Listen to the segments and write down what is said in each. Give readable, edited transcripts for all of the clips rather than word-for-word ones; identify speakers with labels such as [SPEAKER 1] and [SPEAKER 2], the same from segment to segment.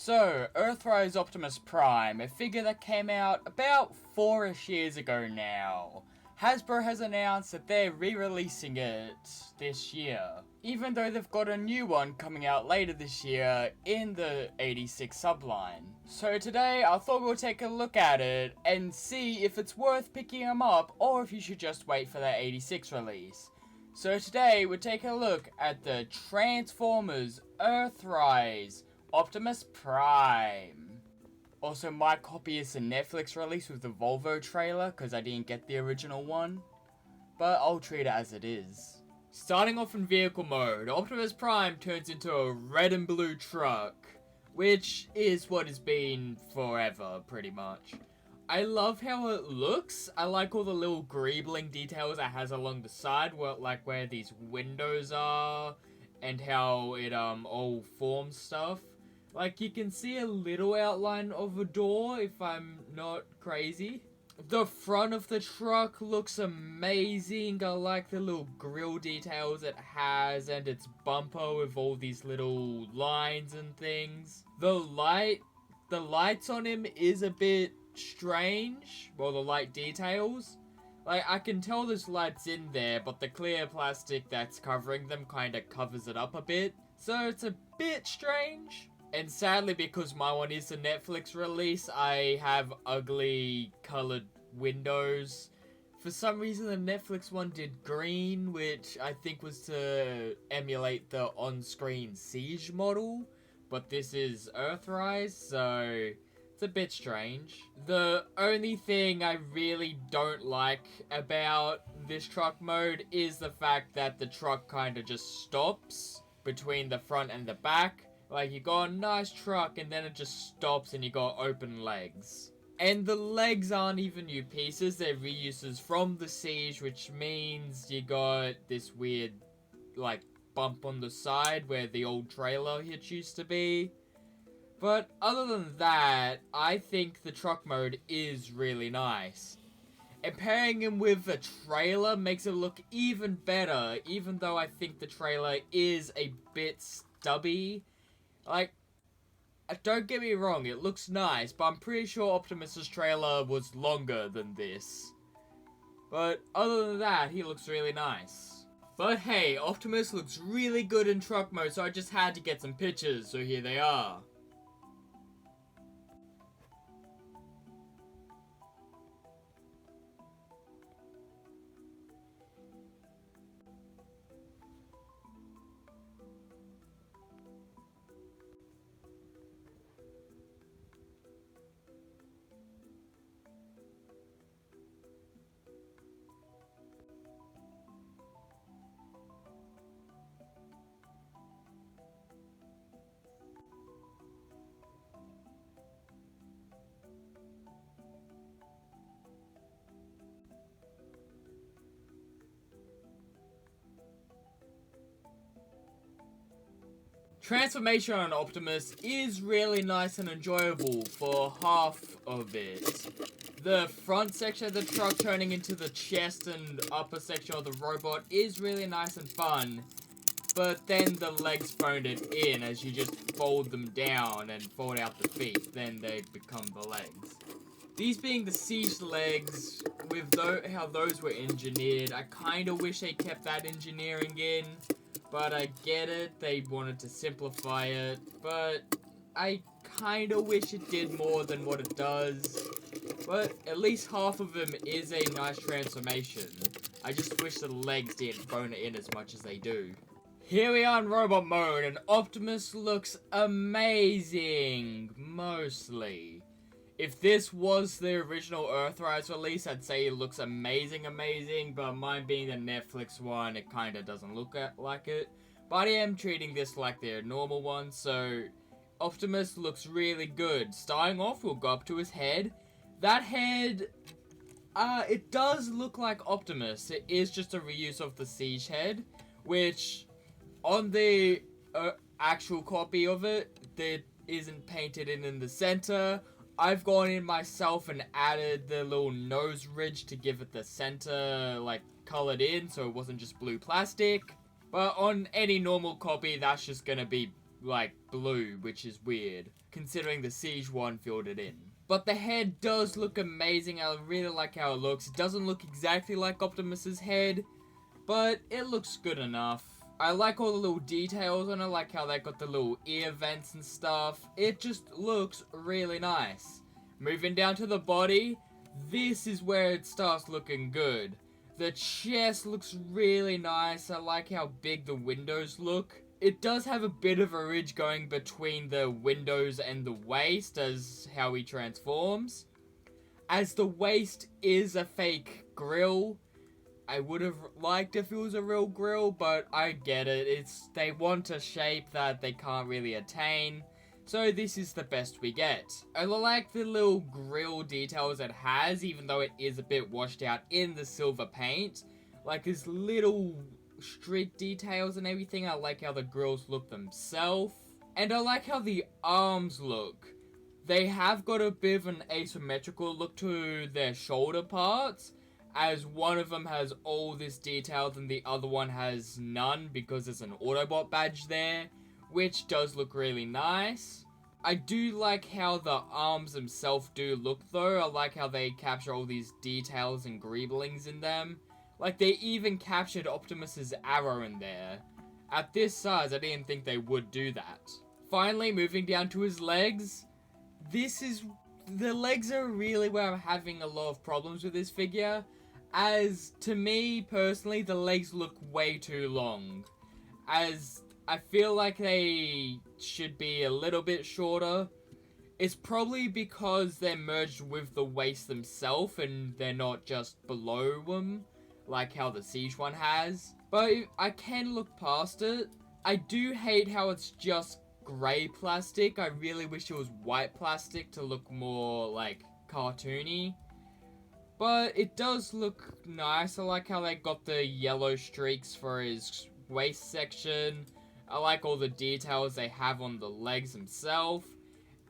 [SPEAKER 1] So, Earthrise Optimus Prime, a figure that came out about 4-ish years ago now. Hasbro has announced that they're re-releasing it this year, even though they've got a new one coming out later this year in the 86 subline. So today I thought we'll take a look at it and see if it's worth picking them up or if you should just wait for that 86 release. So today we're taking a look at the Transformers Earthrise Optimus Prime. Also, my copy is the Netflix release with the Volvo trailer, because I didn't get the original one. But I'll treat it as it is. Starting off in vehicle mode, Optimus Prime turns into a red and blue truck, which is what it's been forever, pretty much. I love how it looks. I like all the little greebling details it has along the side, where these windows are, and how it all forms stuff. Like, you can see a little outline of a door, if I'm not crazy. The front of the truck looks amazing. I like the little grille details it has, and its bumper with all these little lines and things. The lights on him is a bit strange. Well, the light details. Like, I can tell there's lights in there, but the clear plastic that's covering them kinda covers it up a bit. So it's a bit strange. And sadly, because my one is a Netflix release, I have ugly colored windows. For some reason, the Netflix one did green, which I think was to emulate the on-screen Siege model. But this is Earthrise, so it's a bit strange. The only thing I really don't like about this truck mode is the fact that the truck kind of just stops between the front and the back. Like, you got a nice truck, and then it just stops, and you got open legs. And the legs aren't even new pieces, they're reuses from the Siege, which means you got this weird, like, bump on the side where the old trailer hitch used to be. But other than that, I think the truck mode is really nice. And pairing him with the trailer makes it look even better, even though I think the trailer is a bit stubby. Like, don't get me wrong, it looks nice, but I'm pretty sure Optimus's trailer was longer than this. But other than that, he looks really nice. But hey, Optimus looks really good in truck mode, so I just had to get some pictures, so here they are. Transformation on Optimus is really nice and enjoyable for half of it. The front section of the truck turning into the chest and upper section of the robot is really nice and fun. But then the legs phoned it in as you just fold them down and fold out the feet. Then they become the legs. These being the Siege legs, with how those were engineered, I kinda wish they kept that engineering in. But I get it, they wanted to simplify it, but I kinda wish it did more than what it does. But at least half of them is a nice transformation. I just wish the legs didn't phone it in as much as they do. Here we are in robot mode, and Optimus looks amazing, mostly. If this was the original Earthrise release, I'd say it looks amazing, but mine being the Netflix one, it kinda doesn't look like it. But I am treating this like their normal one, so Optimus looks really good. Starting off, we'll go up to his head. That head, it does look like Optimus. It is just a reuse of the Siege head, which on the actual copy of it, that isn't painted in the center. I've gone in myself and added the little nose ridge to give it the center, like, colored in, so it wasn't just blue plastic. But on any normal copy, that's just gonna be like, blue, which is weird, considering the Siege one filled it in. But the head does look amazing. I really like how it looks. It doesn't look exactly like Optimus's head, but it looks good enough. I like all the little details on it, like how they got the little ear vents and stuff. It just looks really nice. Moving down to the body, this is where it starts looking good. The chest looks really nice. I like how big the windows look. It does have a bit of a ridge going between the windows and the waist as how he transforms. As the waist is a fake grill, I would have liked if it was a real grill, but I get it. They want a shape that they can't really attain, so this is the best we get. I like the little grill details it has, even though it is a bit washed out in the silver paint. Like this little streak details and everything. I like how the grills look themselves. And I like how the arms look. They have got a bit of an asymmetrical look to their shoulder parts, as one of them has all this details and the other one has none because there's an Autobot badge there, which does look really nice. I do like how the arms themselves do look though. I like how they capture all these details and greeblings in them. Like, they even captured Optimus's arrow in there. At this size, I didn't think they would do that. Finally, moving down to his legs. The legs are really where I'm having a lot of problems with this figure. As, to me, personally, the legs look way too long. As, I feel like they should be a little bit shorter. It's probably because they're merged with the waist themselves and they're not just below them, like how the Siege one has. But I can look past it. I do hate how it's just grey plastic. I really wish it was white plastic to look more, like, cartoony. But it does look nice. I like how they got the yellow streaks for his waist section. I like all the details they have on the legs themselves.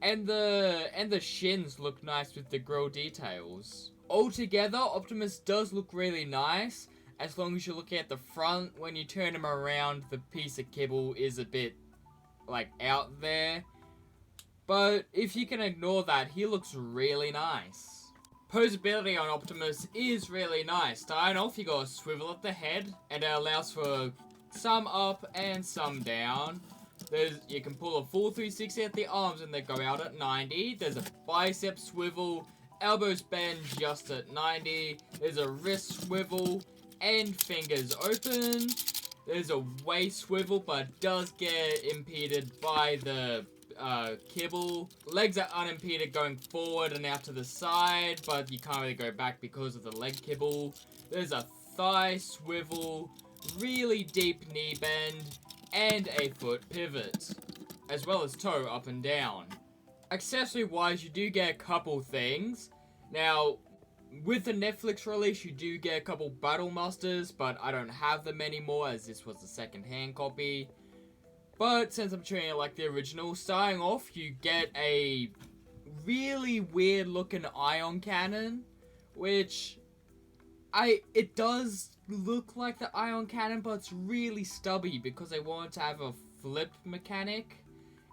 [SPEAKER 1] And the shins look nice with the grill details. Altogether, Optimus does look really nice, as long as you're looking at the front. When you turn him around, the piece of kibble is a bit, like, out there. But if you can ignore that, he looks really nice. Posability on Optimus is really nice. Starting off, you got a swivel at the head, and it allows for some up and some down. You can pull a full 360 at the arms and they go out at 90. There's a bicep swivel, elbows bend just at 90. There's a wrist swivel and fingers open. There's a waist swivel, but does get impeded by the kibble. Legs are unimpeded going forward and out to the side, but you can't really go back because of the leg kibble. There's a thigh swivel, really deep knee bend, and a foot pivot, as well as toe up and down. Accessory wise, you do get a couple things. Now, with the Netflix release, you do get a couple Battle Masters, but I don't have them anymore as this was the second-hand copy. But since I'm treating it like the original, starting off, you get a really weird looking ion cannon, which it does look like the ion cannon, but it's really stubby because they wanted to have a flip mechanic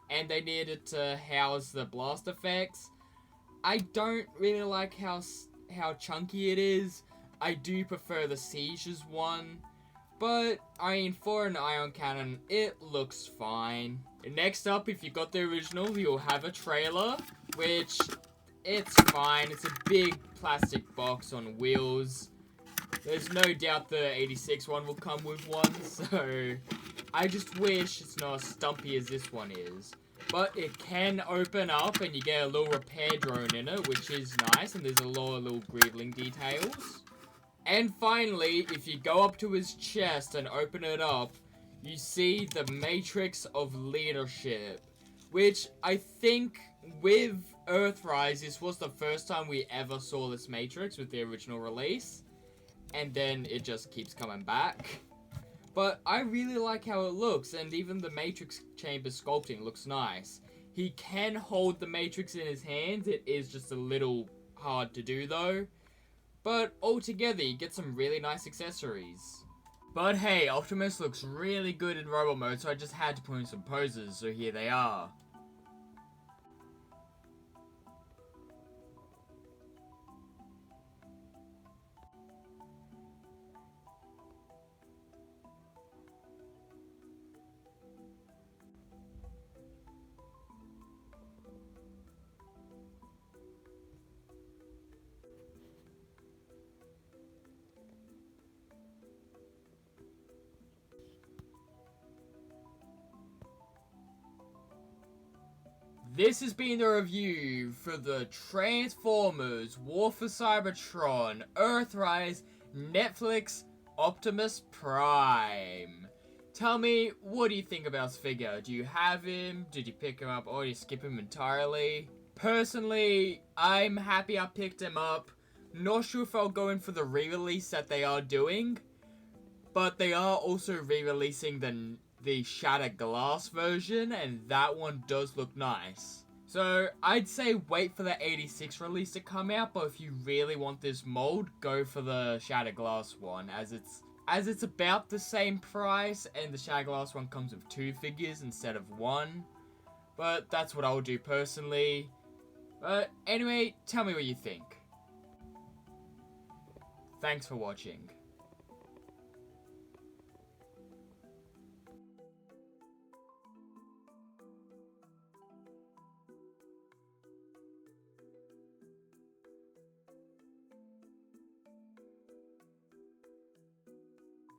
[SPEAKER 1] and they needed to house the blast effects. I don't really like how chunky it is. I do prefer the Siege's one, but I mean, for an ion cannon, it looks fine. Next up, if you got the original, you'll have a trailer, which it's fine. It's a big plastic box on wheels. There's no doubt the 86 one will come with one, so I just wish it's not as stumpy as this one is. But it can open up and you get a little repair drone in it, which is nice, and there's a lot of little greebling details. And finally, if you go up to his chest and open it up, you see the Matrix of Leadership, which I think with Earthrise, this was the first time we ever saw this Matrix with the original release. And then it just keeps coming back. But I really like how it looks, and even the Matrix chamber sculpting looks nice. He can hold the Matrix in his hands, it is just a little hard to do though. But altogether, you get some really nice accessories. But hey, Optimus looks really good in robot mode, so I just had to put in some poses, so here they are. This has been the review for the Transformers War for Cybertron Earthrise Netflix Optimus Prime. Tell me, what do you think about this figure? Do you have him? Did you pick him up or did you skip him entirely? Personally, I'm happy I picked him up. Not sure if I'll go in for the re-release that they are doing, but they are also re-releasing the Shattered Glass version, and that one does look nice. So I'd say wait for the 86 release to come out, but if you really want this mold, go for the Shattered Glass one, as it's about the same price, and the Shattered Glass one comes with 2 figures instead of 1. But that's what I'll do personally. But anyway, tell me what you think. Thanks for watching.